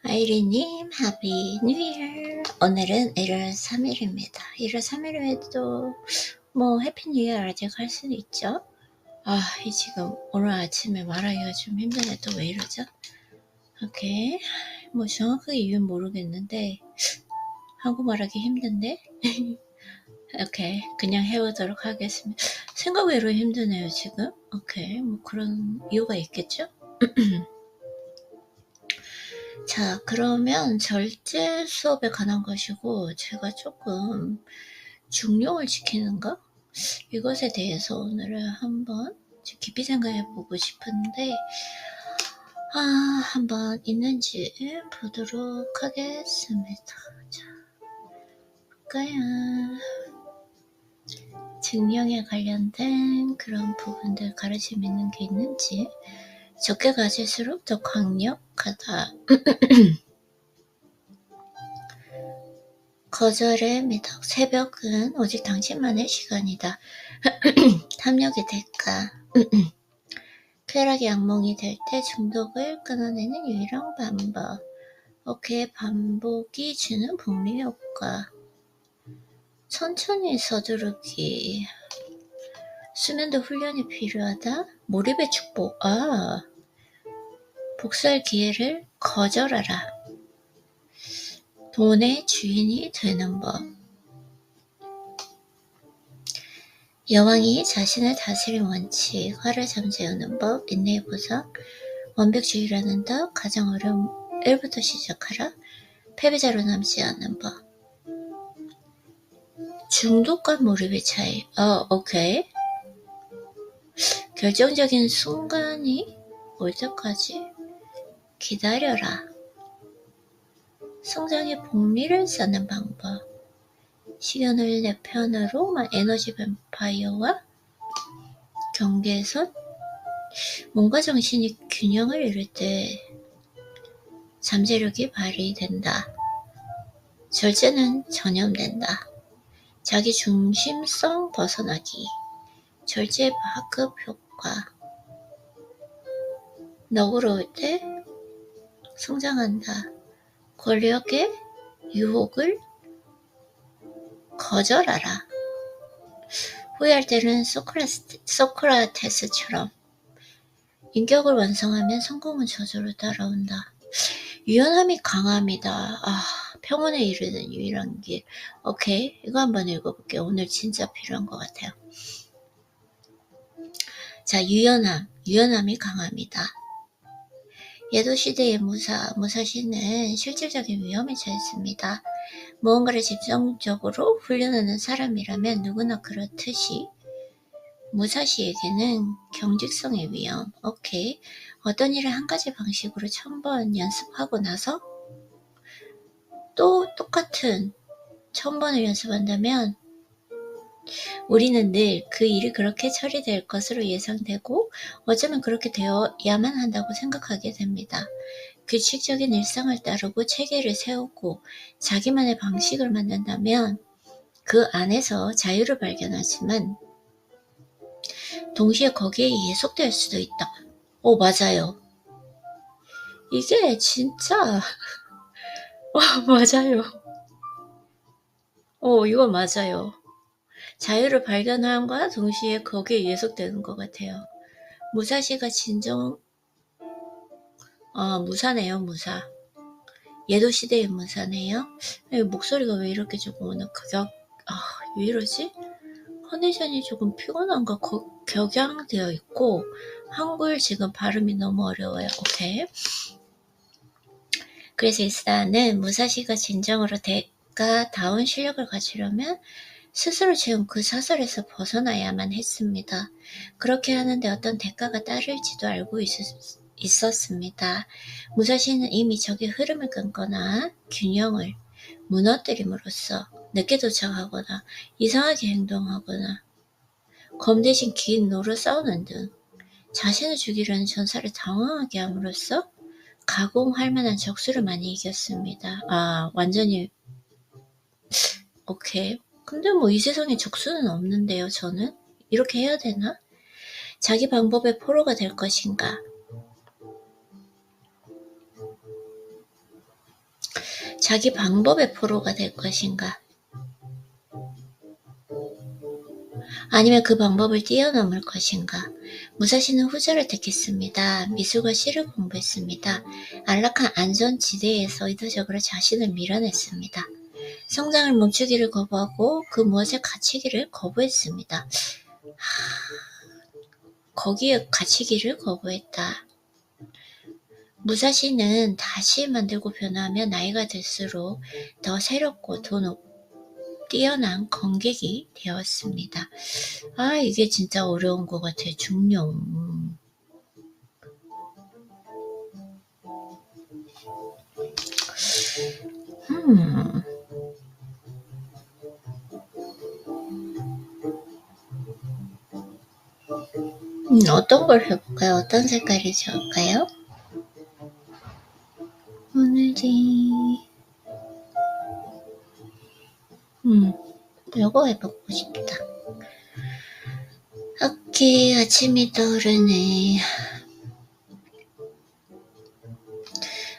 아이리님, 해피 뉴 이어. 오늘은 1월 3일입니다. 1월 3일에도 해피 뉴 이어 아직 할 수는 있죠? 이 지금 오늘 아침에 말하기가 좀 힘드네. 또 왜 이러죠? 오케이. 정확하게 이유는 모르겠는데, 한국말하기 힘든데? 오케이. 그냥 해보도록 하겠습니다. 생각외로 힘드네요, 지금. 오케이. 그런 이유가 있겠죠? 자, 그러면 절제 수업에 관한 것이고, 제가 조금 중용을 지키는 것? 이것에 대해서 오늘은 한번 깊이 생각해 보고 싶은데, 한번 있는지 보도록 하겠습니다. 자, 볼까요? 증명에 관련된 그런 부분들 가르침 있는 게 있는지, 적게 가질수록 더 강력하다. 거절의 미덕. 새벽은 오직 당신만의 시간이다. 탐욕의 대가. 쾌락이 악몽이 될 때 중독을 끊어내는 유일한 방법. 오케이. 반복이 주는 복리 효과. 천천히 서두르기. 수면도 훈련이 필요하다. 몰입의 축복. 복수할 기회를 거절하라. 돈의 주인이 되는 법. 여왕이 자신을 다스린 원칙, 화를 잠재우는 법, 인내의 보상, 완벽주의라는 덕, 가장 어려운 일부터 시작하라, 패배자로 남지 않는 법. 중독과 몰입의 차이. 오케이. 결정적인 순간이 올 때까지 기다려라. 성장의 복리를 쌓는 방법. 시간을 내 편으로 에너지 뱀파이어와 경계선. 몸과 정신이 균형을 이룰 때 잠재력이 발휘된다. 절제는 전염된다. 자기 중심성 벗어나기. 절제의 파급 효과. 너그러울 때 성장한다. 권력의 유혹을 거절하라. 후회할 때는 소크라테스처럼 인격을 완성하면 성공은 저절로 따라온다. 유연함이 강함이다. 평온에 이르는 유일한 길. 오케이. 이거 한번 읽어볼게요. 오늘 진짜 필요한 것 같아요. 자, 유연함이 강함이다. 예도시대의 무사시는 실질적인 위험에 처했습니다. 무언가를 집중적으로 훈련하는 사람이라면 누구나 그렇듯이 무사시에게는 경직성의 위험. 오케이. 어떤 일을 한 가지 방식으로 1000번 연습하고 나서 또 똑같은 1000번을 연습한다면 우리는 늘 그 일이 그렇게 처리될 것으로 예상되고 어쩌면 그렇게 되어야만 한다고 생각하게 됩니다. 규칙적인 일상을 따르고 체계를 세우고 자기만의 방식을 만든다면 그 안에서 자유를 발견하지만 동시에 거기에 예속될 수도 있다. 맞아요. 이게 진짜 맞아요. 이거 맞아요. 자유를 발견함과 동시에 거기에 예속되는 것 같아요. 무사시가 무사네요, 무사. 예도시대의 무사네요. 목소리가 왜 이렇게 조금 오늘 왜 이러지? 컨디션이 조금 피곤한가 격양되어 있고 한글 지금 발음이 너무 어려워요. 오케이. 그래서 일단은 무사시가 진정으로 대가다운 실력을 갖추려면 스스로 지은 그 사설에서 벗어나야만 했습니다. 그렇게 하는데 어떤 대가가 따를지도 알고 있었습니다. 무사시는 이미 적의 흐름을 끊거나 균형을 무너뜨림으로써 늦게 도착하거나 이상하게 행동하거나 검 대신 긴 노로 싸우는 등 자신을 죽이려는 전사를 당황하게 함으로써 가공할 만한 적수를 많이 이겼습니다. 완전히 오케이. 근데 이 세상에 적수는 없는데요, 저는? 이렇게 해야 되나? 자기 방법의 포로가 될 것인가? 자기 방법의 프로가 될 것인가? 아니면 그 방법을 뛰어넘을 것인가? 무사시는 후자를 택했습니다. 미술과 시를 공부했습니다. 안락한 안전지대에서 의도적으로 자신을 밀어냈습니다. 성장을 멈추기를 거부하고 그 무엇에 갇히기를 거부했습니다. 거기에 갇히기를 거부했다. 무사시는 다시 만들고 변화하며 나이가 들수록 더 새롭고 더 뛰어난 검객이 되었습니다. 이게 진짜 어려운 것 같아요. 중용. 어떤 걸 해볼까요? 어떤 색깔이 좋을까요? 오늘이 요거 해보고 싶다. 오케이, 아침이 떠오르네.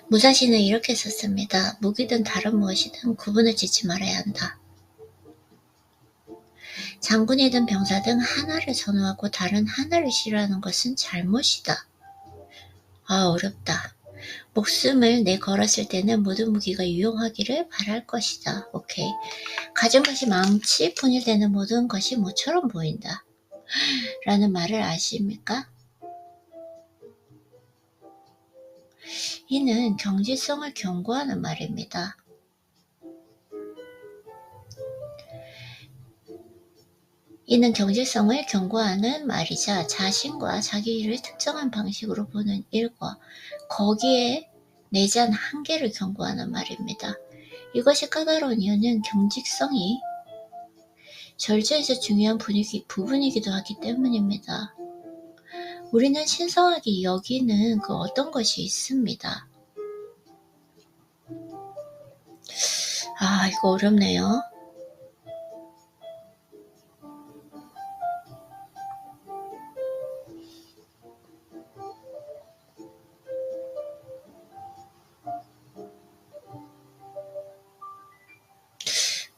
무사시는 이렇게 썼습니다. 무기든 다른 무엇이든 구분을 짓지 말아야 한다. 장군이든 병사든 하나를 선호하고 다른 하나를 싫어하는 것은 잘못이다. 어렵다. 목숨을 내 걸었을 때는 모든 무기가 유용하기를 바랄 것이다. 오케이. 가진 것이 망치 분일되는 모든 것이 모처럼 보인다. 라는 말을 아십니까? 이는 경지성을 경고하는 말입니다. 이는 경지성을 경고하는 말이자 자신과 자기 일을 특정한 방식으로 보는 일과 거기에 내재한 한계를 경고하는 말입니다. 이것이 까다로운 이유는 경직성이 절제에서 중요한 부분이기도 하기 때문입니다. 우리는 신성하게 여기는 그 어떤 것이 있습니다. 이거 어렵네요.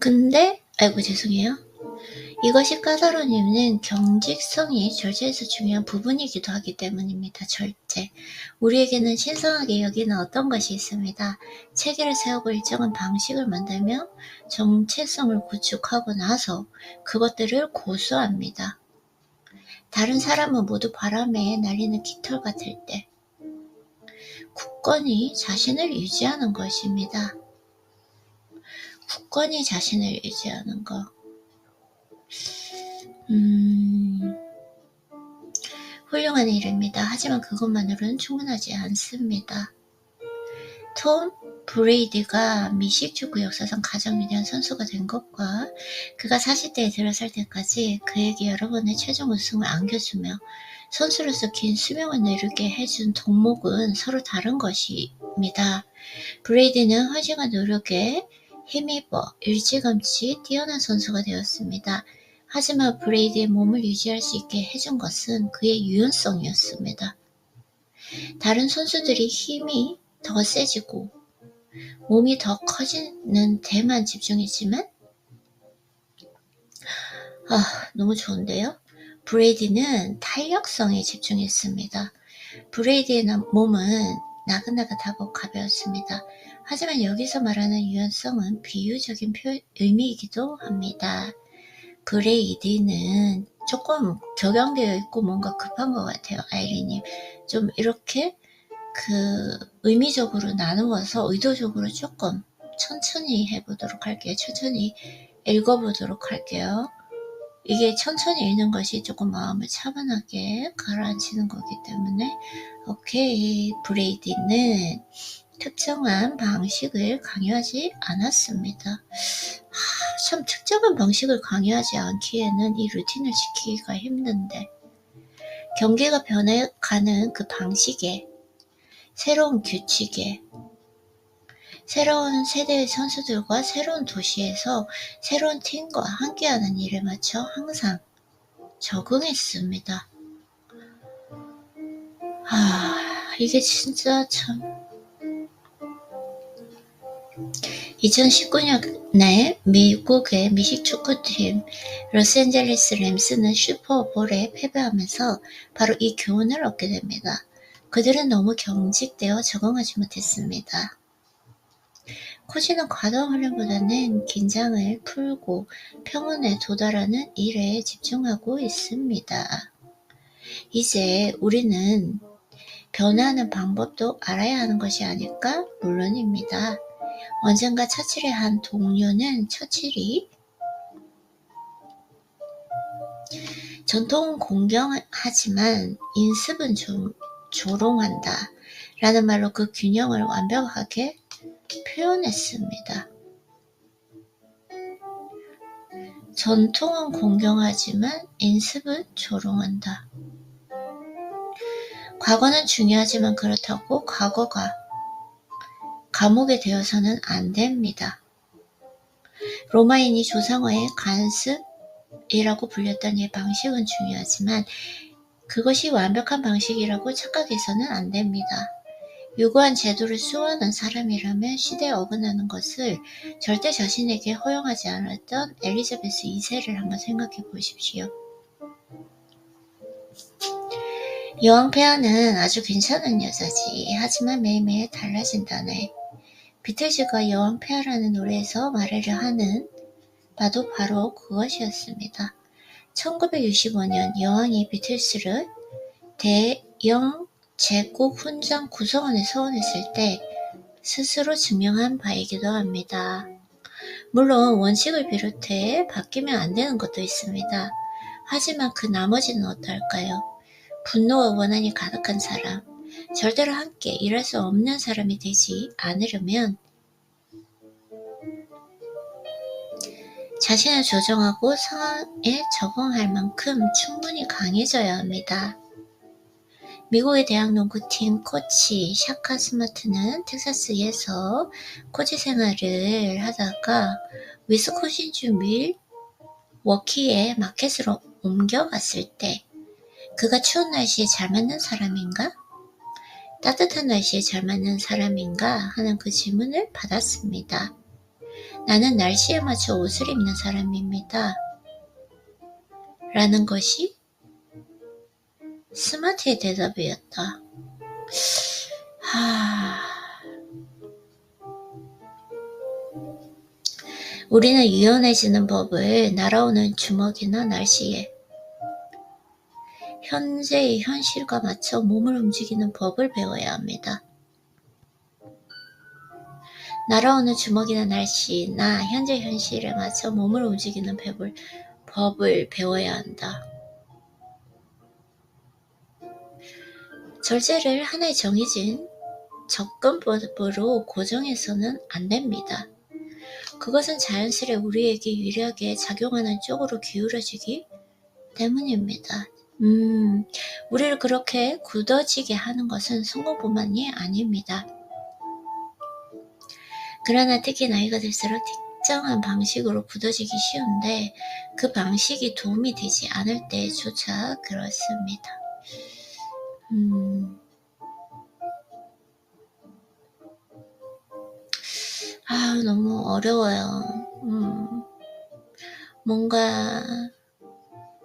근데 죄송해요. 이것이 까다로운 이유는 경직성이 절제에서 중요한 부분이기도 하기 때문입니다. 절제. 우리에게는 신성하게 여기는 어떤 것이 있습니다. 체계를 세우고 일정한 방식을 만들며 정체성을 구축하고 나서 그것들을 고수합니다. 다른 사람은 모두 바람에 날리는 깃털 같을 때 굳건히 자신을 유지하는 것입니다. 굳건히 자신을 유지하는 것. 훌륭한 일입니다. 하지만 그것만으로는 충분하지 않습니다. 톰 브레이디가 미식축구 역사상 가장 위대한 선수가 된 것과 그가 40대에 들어설 때까지 그에게 여러 번의 최종 우승을 안겨주며 선수로서 긴 수명을 내르게 해준 덕목은 서로 다른 것입니다. 브레이디는 헌신과 노력에 힘입어 일찌감치 뛰어난 선수가 되었습니다. 하지만 브레이디의 몸을 유지할 수 있게 해준 것은 그의 유연성이었습니다. 다른 선수들이 힘이 더 세지고 몸이 더 커지는 데만 집중했지만 너무 좋은데요? 브레이디는 탄력성에 집중했습니다. 브레이디의 몸은 나긋나긋하고 가벼웠습니다. 하지만 여기서 말하는 유연성은 비유적인 의미이기도 합니다. 브레이디는 조금 격양되어 있고 뭔가 급한 것 같아요. 아이린님. 좀 이렇게 의미적으로 나누어서 의도적으로 조금 천천히 해보도록 할게요. 천천히 읽어보도록 할게요. 이게 천천히 읽는 것이 조금 마음을 차분하게 가라앉히는 거기 때문에 오케이. 브레이디는 특정한 방식을 강요하지 않았습니다. 참 특정한 방식을 강요하지 않기에는 이 루틴을 지키기가 힘든데 경기가 변해가는 그 방식에 새로운 규칙에 새로운 세대의 선수들과 새로운 도시에서 새로운 팀과 함께하는 일에 맞춰 항상 적응했습니다. 이게 진짜 참 2019년에 미국의 미식 축구팀 로스앤젤레스 램스는 슈퍼볼에 패배하면서 바로 이 교훈을 얻게 됩니다. 그들은 너무 경직되어 적응하지 못했습니다. 코치는 과도한 훈련보다는 긴장을 풀고 평온에 도달하는 일에 집중하고 있습니다. 이제 우리는 변화하는 방법도 알아야 하는 것이 아닐까? 물론입니다. 언젠가 처칠의 한 동료는 처칠이 전통은 공경하지만 인습은 조롱한다 라는 말로 그 균형을 완벽하게 표현했습니다. 전통은 공경하지만 인습은 조롱한다. 과거는 중요하지만 그렇다고 과거가 감옥이 되어서는 안 됩니다. 로마인이 조상화의 간습이라고 불렸던 이 방식은 중요하지만 그것이 완벽한 방식이라고 착각해서는 안 됩니다. 유구한 제도를 수호하는 사람이라면 시대에 어긋나는 것을 절대 자신에게 허용하지 않았던 엘리자베스 2세를 한번 생각해 보십시오. 여왕 폐하는 아주 괜찮은 여자지. 하지만 매일매일 달라진다네. 비틀즈가 여왕 폐하라는 노래에서 말을 하는 바도 바로 그것이었습니다. 1965년 여왕이 비틀스를 대영 제국 훈장 구성원에 서원했을 때 스스로 증명한 바이기도 합니다. 물론 원칙을 비롯해 바뀌면 안 되는 것도 있습니다. 하지만 그 나머지는 어떨까요? 분노와 원한이 가득한 사람, 절대로 함께 일할 수 없는 사람이 되지 않으려면 자신을 조정하고 상황에 적응할 만큼 충분히 강해져야 합니다. 미국의 대학 농구팀 코치 샤카 스마트는 텍사스에서 코치 생활을 하다가 위스콘신주 밀워키의 마켓으로 옮겨갔을 때 그가 추운 날씨에 잘 맞는 사람인가? 따뜻한 날씨에 잘 맞는 사람인가? 하는 그 질문을 받았습니다. 나는 날씨에 맞춰 옷을 입는 사람입니다. 라는 것이 스마트의 대답이었다. 우리는 유연해지는 법을 날아오는 주먹이나 날씨에 현재의 현실과 맞춰 몸을 움직이는 법을 배워야 합니다. 날아오는 주먹이나 날씨나 현재 현실에 맞춰 몸을 움직이는 법을 배워야 한다. 절제를 하나의 정해진 접근법으로 고정해서는 안 됩니다. 그것은 자연스레 우리에게 유리하게 작용하는 쪽으로 기울어지기 때문입니다. 우리를 그렇게 굳어지게 하는 것은 성공뿐만이 아닙니다. 그러나 특히 나이가 들수록 특정한 방식으로 굳어지기 쉬운데 그 방식이 도움이 되지 않을 때조차 그렇습니다. 너무 어려워요. 뭔가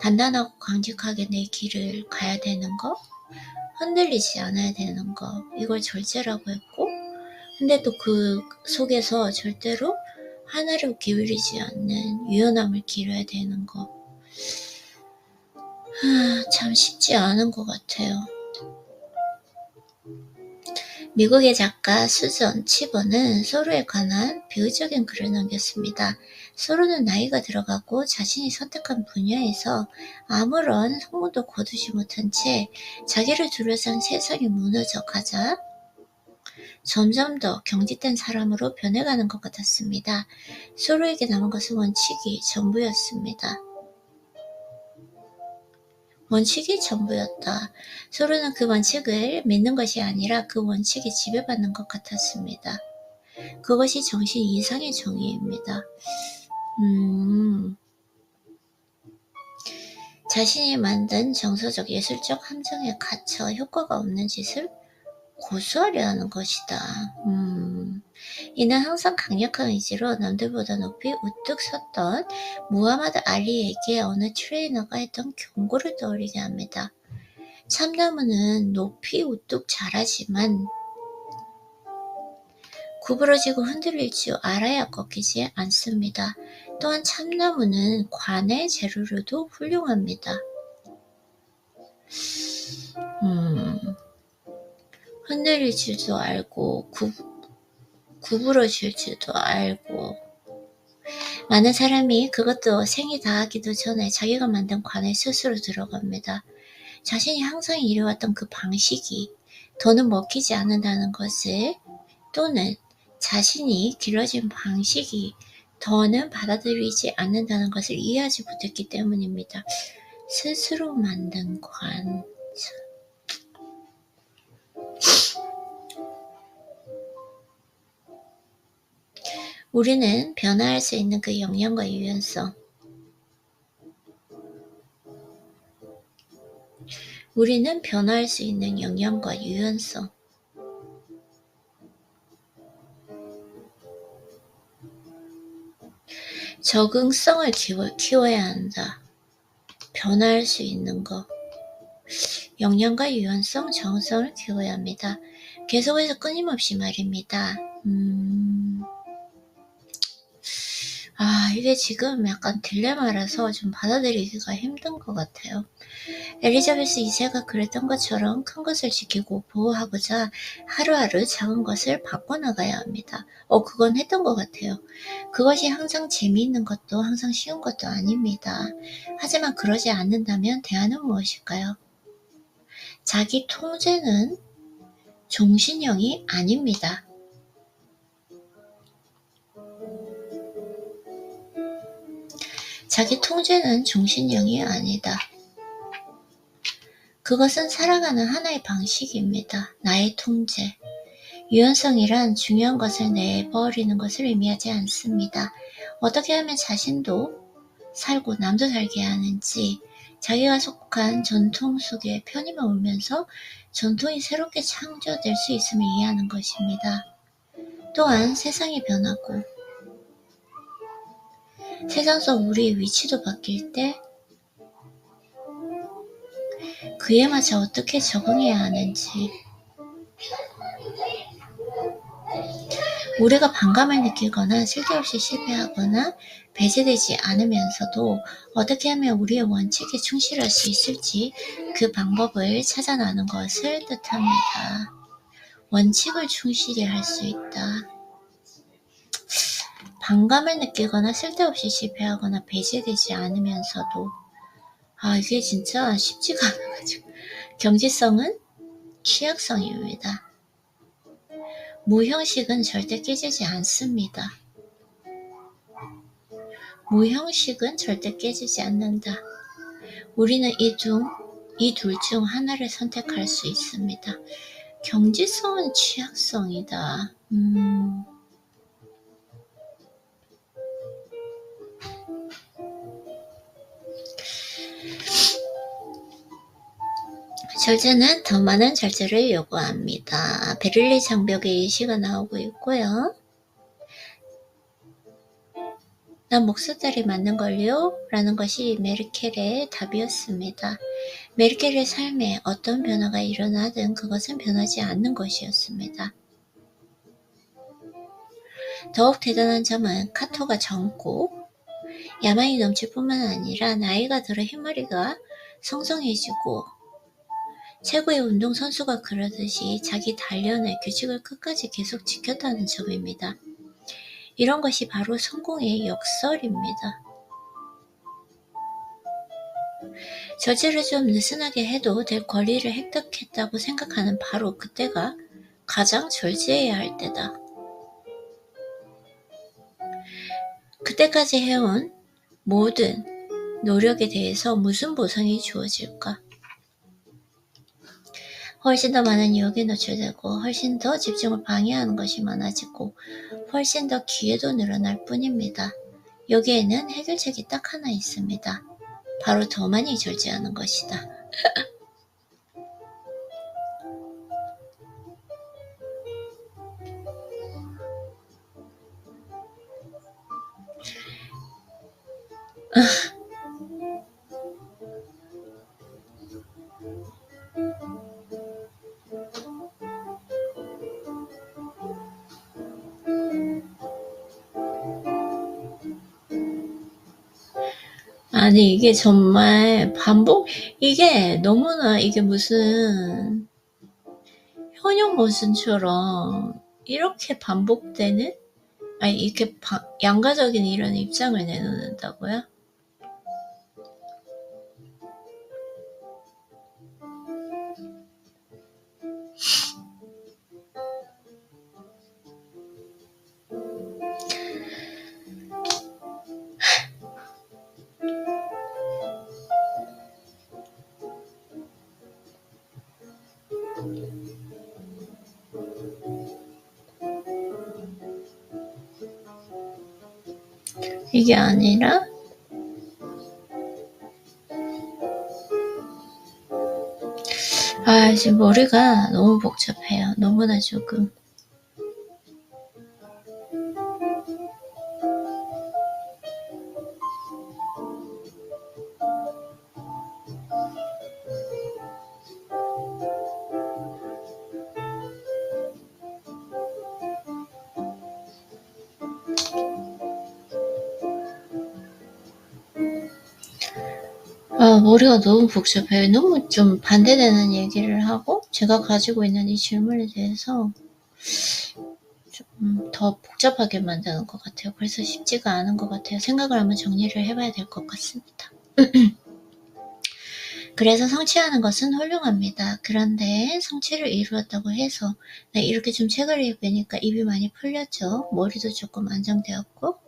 단단하고 강직하게 내 길을 가야 되는 거, 흔들리지 않아야 되는 거, 이걸 절제라고 했고, 근데 또 그 속에서 절대로 하나로 기울이지 않는 유연함을 기려야 되는 거. 참 쉽지 않은 것 같아요. 미국의 작가 수전 치버는 소로에 관한 비유적인 글을 남겼습니다. 소로는 나이가 들어가고 자신이 선택한 분야에서 아무런 성공도 거두지 못한 채 자기를 둘러싼 세상이 무너져 가자 점점 더 경직된 사람으로 변해가는 것 같았습니다. 소로에게 남은 것은 원칙이 전부였습니다. 원칙이 전부였다. 소로는 그 원칙을 믿는 것이 아니라 그 원칙에 지배받는 것 같았습니다. 그것이 정신 이상의 정의입니다. 자신이 만든 정서적 예술적 함정에 갇혀 효과가 없는 짓을 고수하려 하는 것이다. 이는 항상 강력한 의지로 남들보다 높이 우뚝 섰던 무하마드 알리에게 어느 트레이너가 했던 경고를 떠올리게 합니다. 참나무는 높이 우뚝 자라지만 구부러지고 흔들릴 줄 알아야 꺾이지 않습니다. 또한 참나무는 관의 재료로도 훌륭합니다. 흔들릴 줄도 알고 구부러질 줄도 알고, 많은 사람이 그것도 생이 다하기도 전에 자기가 만든 관에 스스로 들어갑니다. 자신이 항상 이뤄왔던 그 방식이 더는 먹히지 않는다는 것을, 또는 자신이 길러진 방식이 더는 받아들이지 않는다는 것을 이해하지 못했기 때문입니다. 스스로 만든 관. 우리는 변화할 수 있는 그 역량과 유연성, 우리는 변화할 수 있는 역량과 유연성, 적응성을 키워야 한다. 변화할 수 있는 것, 역량과 유연성, 적응성을 키워야 합니다. 계속해서 끊임없이 말입니다. 이게 지금 약간 딜레마라서 좀 받아들이기가 힘든 것 같아요. 엘리자베스 2세가 그랬던 것처럼 큰 것을 지키고 보호하고자 하루하루 작은 것을 바꿔나가야 합니다. 그건 했던 것 같아요. 그것이 항상 재미있는 것도 항상 쉬운 것도 아닙니다. 하지만 그러지 않는다면 대안은 무엇일까요? 자기 통제는 종신형이 아닙니다. 자기 통제는 종신형이 아니다. 그것은 살아가는 하나의 방식입니다. 나의 통제. 유연성이란 중요한 것을 내버리는 것을 의미하지 않습니다. 어떻게 하면 자신도 살고 남도 살게 하는지, 자기가 속한 전통 속에 편히 머물면서 전통이 새롭게 창조될 수 있음을 이해하는 것입니다. 또한 세상이 변하고 세상 속 우리의 위치도 바뀔 때 그에 맞춰 어떻게 적응해야 하는지, 우리가 반감을 느끼거나 쓸데없이 실패하거나 배제되지 않으면서도 어떻게 하면 우리의 원칙에 충실할 수 있을지 그 방법을 찾아나는 것을 뜻합니다. 원칙을 충실히 할 수 있다. 반감을 느끼거나 쓸데없이 실패하거나 배제되지 않으면서도, 이게 진짜 쉽지가 않아가지고. 경지성은 취약성입니다. 무형식은 절대 깨지지 않습니다. 무형식은 절대 깨지지 않는다. 우리는 이 둘 중 하나를 선택할 수 있습니다. 경지성은 취약성이다. 절제는 더 많은 절제를 요구합니다. 베를린 장벽의 예시가 나오고 있고요. 난 목소달이 맞는걸요? 라는 것이 메르켈의 답이었습니다. 메르켈의 삶에 어떤 변화가 일어나든 그것은 변하지 않는 것이었습니다. 더욱 대단한 점은 카토가 젊고 야망이 넘칠 뿐만 아니라 나이가 들어 흰머리가 성성해지고 최고의 운동선수가 그러듯이 자기 단련의 규칙을 끝까지 계속 지켰다는 점입니다. 이런 것이 바로 성공의 역설입니다. 절제를 좀 느슨하게 해도 될 권리를 획득했다고 생각하는 바로 그때가 가장 절제해야 할 때다. 그때까지 해온 모든 노력에 대해서 무슨 보상이 주어질까? 훨씬 더 많은 유혹에 노출되고 훨씬 더 집중을 방해하는 것이 많아지고 훨씬 더 기회도 늘어날 뿐입니다. 여기에는 해결책이 딱 하나 있습니다. 바로 더 많이 절제하는 것이다. 아니 이게 정말 반복 이게 너무나 이게 무슨 현역 모순처럼 이렇게 반복되는 아니 이렇게 양가적인 이런 입장을 내놓는다고요? 이게 아니라 지금 머리가 너무 복잡해요. 너무나 조금. 머리가 너무 복잡해요. 너무 좀 반대되는 얘기를 하고 제가 가지고 있는 이 질문에 대해서 좀 더 복잡하게 만드는 것 같아요. 그래서 쉽지가 않은 것 같아요. 생각을 한번 정리를 해봐야 될 것 같습니다. 그래서 성취하는 것은 훌륭합니다. 그런데 성취를 이루었다고 해서 이렇게 좀 책을 읽으니까 입이 많이 풀렸죠. 머리도 조금 안정되었고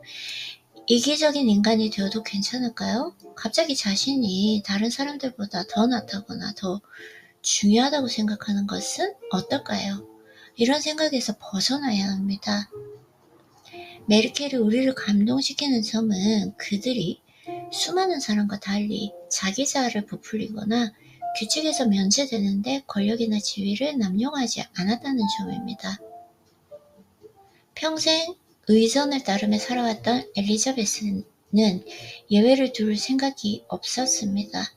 이기적인 인간이 되어도 괜찮을까요? 갑자기 자신이 다른 사람들보다 더 낫다거나 더 중요하다고 생각하는 것은 어떨까요? 이런 생각에서 벗어나야 합니다. 메르켈이 우리를 감동시키는 점은 그들이 수많은 사람과 달리 자기 자아를 부풀리거나 규칙에서 면제되는데 권력이나 지위를 남용하지 않았다는 점입니다. 평생 의전을 따르며 살아왔던 엘리자베스는 예외를 둘 생각이 없었습니다.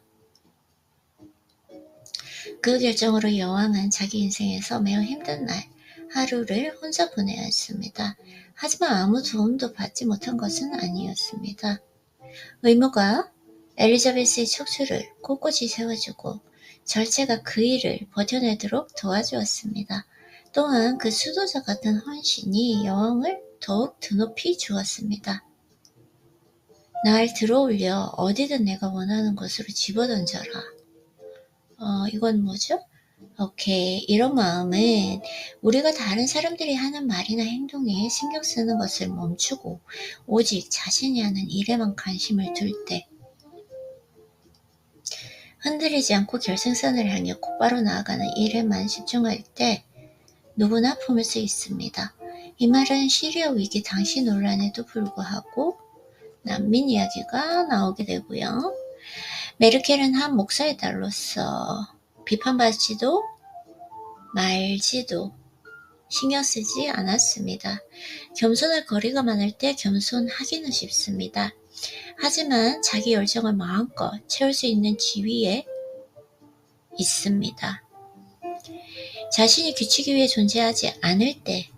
그 결정으로 여왕은 자기 인생에서 매우 힘든 날, 하루를 혼자 보내야 했습니다. 하지만 아무 도움도 받지 못한 것은 아니었습니다. 의무가 엘리자베스의 척추를 꼿꼿이 세워주고 절제가 그 일을 버텨내도록 도와주었습니다. 또한 그 수도자 같은 헌신이 여왕을 더욱 드높이 주었습니다. 날 들어올려 어디든 내가 원하는 곳으로 집어던져라. 이건 뭐죠? 오케이. 이런 마음은 우리가 다른 사람들이 하는 말이나 행동에 신경 쓰는 것을 멈추고 오직 자신이 하는 일에만 관심을 둘 때, 흔들리지 않고 결승선을 향해 곧바로 나아가는 일에만 집중할 때 누구나 품을 수 있습니다. 이 말은 시리아 위기 당시 논란에도 불구하고 난민 이야기가 나오게 되고요. 메르켈은 한 목사의 딸로서 비판받지도 말지도 신경 쓰지 않았습니다. 겸손할 거리가 많을 때 겸손하기는 쉽습니다. 하지만 자기 열정을 마음껏 채울 수 있는 지위에 있습니다. 자신이 규칙 위에 존재하지 않을 때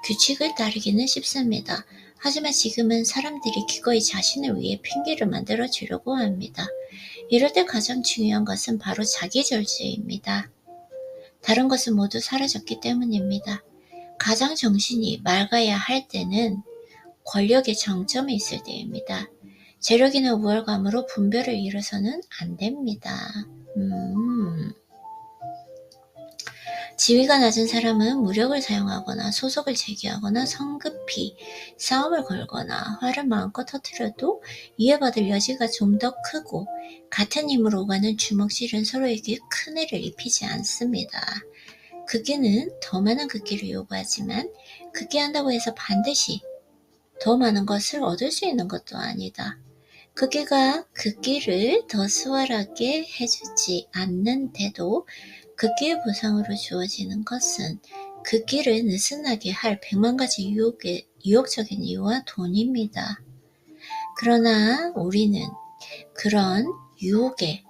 규칙을 따르기는 쉽습니다. 하지만 지금은 사람들이 기꺼이 자신을 위해 핑계를 만들어 주려고 합니다. 이럴 때 가장 중요한 것은 바로 자기 절제입니다. 다른 것은 모두 사라졌기 때문입니다. 가장 정신이 맑아야 할 때는 권력의 정점에 있을 때입니다. 재력이나 우월감으로 분별을 이뤄서는 안 됩니다. 지위가 낮은 사람은 무력을 사용하거나 소속을 제기하거나 성급히 싸움을 걸거나 화를 마음껏 터뜨려도 이해받을 여지가 좀 더 크고 같은 힘으로 오가는 주먹질은 서로에게 큰 해를 입히지 않습니다. 극기는 더 많은 극기를 요구하지만 극기한다고 해서 반드시 더 많은 것을 얻을 수 있는 것도 아니다. 극기가 극기를 더 수월하게 해주지 않는데도 극기의 보상으로 주어지는 것은 극기를 느슨하게 할 100만 가지 유혹적인 이유와 돈입니다. 그러나 우리는 그런 유혹에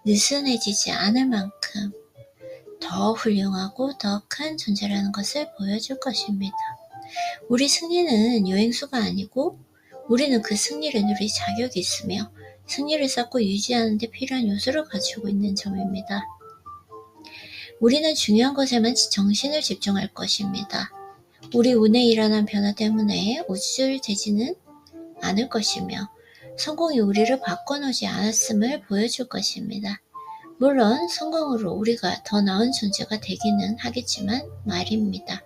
느슨해지지 않을 만큼 더 훌륭하고 더 큰 존재라는 것을 보여줄 것입니다. 우리 승리는 요행수가 아니고 우리는 그 승리를 누릴 자격이 있으며 승리를 쌓고 유지하는 데 필요한 요소를 갖추고 있는 점입니다. 우리는 중요한 것에만 정신을 집중할 것입니다. 우리 운에 일어난 변화 때문에 우쭐대지는 않을 것이며 성공이 우리를 바꿔놓지 않았음을 보여줄 것입니다. 물론 성공으로 우리가 더 나은 존재가 되기는 하겠지만 말입니다.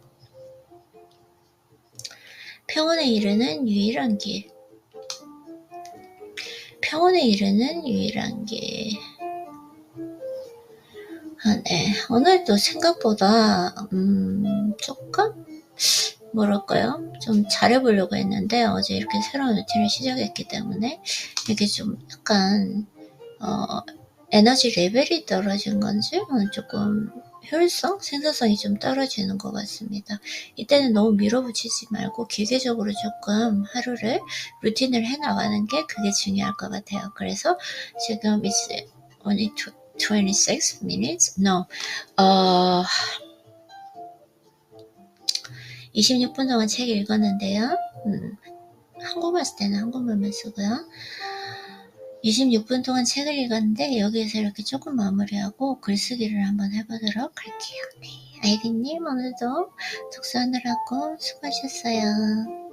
평온에 이르는 유일한 길. 평온에 이르는 유일한 길. 네. 오늘도 생각보다 조금 뭐랄까요? 좀 잘해보려고 했는데 어제 이렇게 새로운 루틴을 시작했기 때문에 이게 좀 약간 에너지 레벨이 떨어진 건지 조금 효율성, 생산성이 좀 떨어지는 것 같습니다. 이때는 너무 밀어붙이지 말고 기계적으로 조금 하루를 루틴을 해나가는 게 그게 중요할 것 같아요. 그래서 지금 it's only 26 minutes? No. 26분 동안 책 읽었는데요. 한국말 쓸 때는 한국말만 쓰고요. 26분 동안 책을 읽었는데 여기에서 이렇게 조금 마무리하고 글쓰기를 한번 해보도록 할게요. 네, 아이리님 오늘도 독서하느라고 수고하셨어요.